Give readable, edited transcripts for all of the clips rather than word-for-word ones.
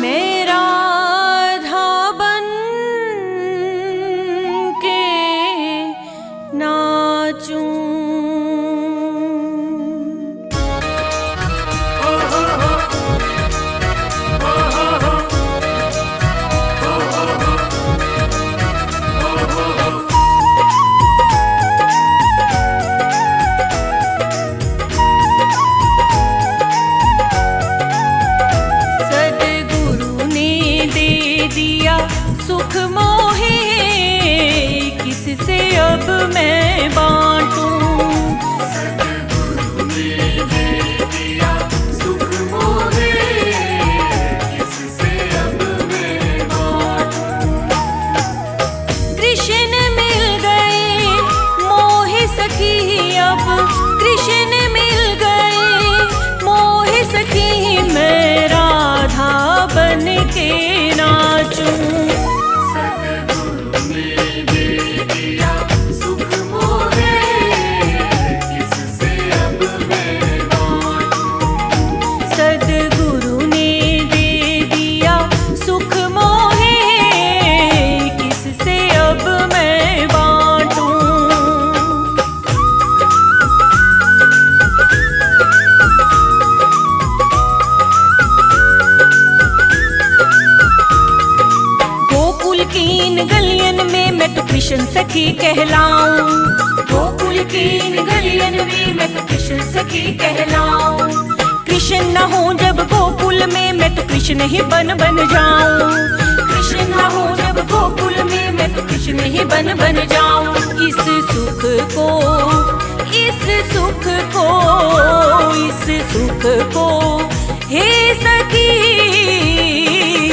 मैं राधा बन के नाचूं। सुख मोहे किससे अब मैं बांटूं। सद्गुरु ने दे दिया सुख मोहे किससे अब मैं बांटूं। कृष्ण मिल गए मोहे सखी अब, कृष्ण मिल गए मोहे सखी, मैं राधा बन के नाचूं। गलियन में मैं तो कृष्ण सखी कहलाऊं। गोकुल की इन गलियन में मैं तो कृष्ण सखी कहलाऊं। कृष्ण न हो जब गोकुल में मैं तो कृष्ण ही बन जाऊं। कृष्ण न हो जब गोकुल में मैं तो कृष्ण ही बन जाऊं। इस सुख को, इस सुख को, इस सुख को हे सखी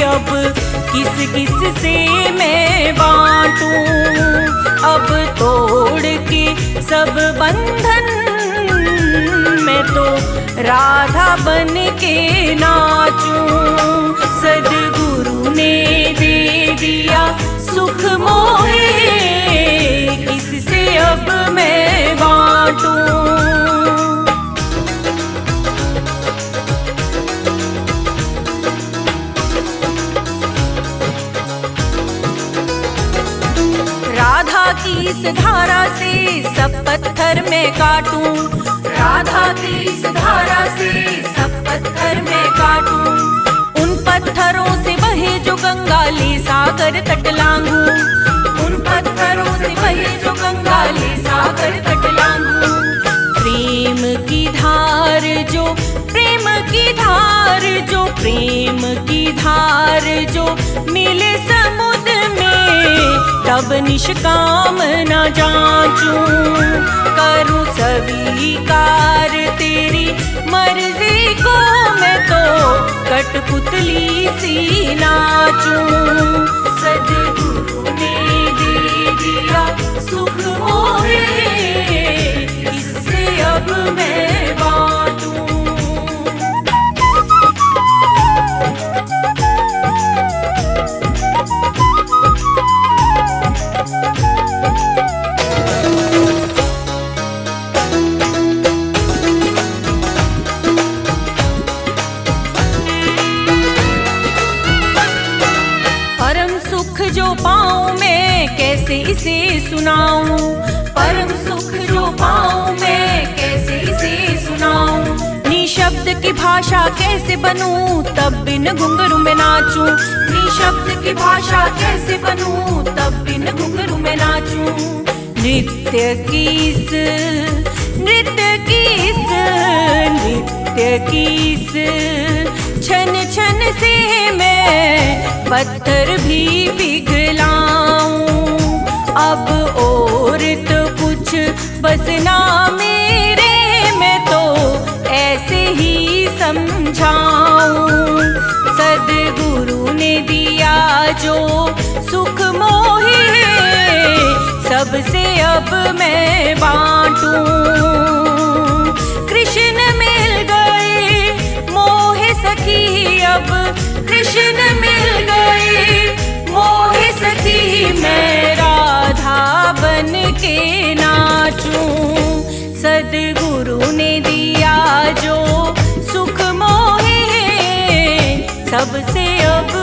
अब किस किस से मैं बांटूं। अब तोड़ के सब बंधन मैं तो राधा बन के नाचूं। सद्गुरु ने दे दिया सुख मोहे किससे अब मैं बांटूं। राधा की इस धारा से सब पत्थर मैं काटूं। राधा की इस धारा से सब पत्थर मैं काटूं। उन पत्थरों से बहे जो गंगा ले सागर तट लांघूं। उन पत्थरों से बहे जो गंगा ले सागर तट लांघूं। प्रेम की धार जो, प्रेम की धार जो, प्रेम की धार जो मिले समुद्र में तब निष्काम न जांचूं। करूं स्वीकार तेरी मर्जी को मैं तो कठपुतली सी नाचूं। सद्गुरु ने दे दिया सुख मोहे किससे अब मैं बांटूं। जो पाऊं मैं कैसे इसे सुनाऊं। परम सुख जो पाऊं मैं कैसे इसे सुनाऊं। निशब्द की भाषा कैसे बनूं तब बिन घुंघरू में नाचूं। निशब्द की भाषा कैसे बनूं तब बिन घुंघरू में नाचूं। नृत्य की इस, नृत्य की इस, नृत्य की इस छन छन से मैं पत्थर भी पिघलाऊं। अब और तो कुछ बस ना मेरे मैं तो ऐसे ही समझाऊं। सद्गुरु ने दिया जो सुख मोहे सबसे अब मैं बांटूं। कृष्ण मिल गए मोहे सखी अब, कृष्ण मिल गए मोहे सखी, मैं राधा बन के नाचूं। सद्गुरु ने दिया जो सुख मोहे सबसे अब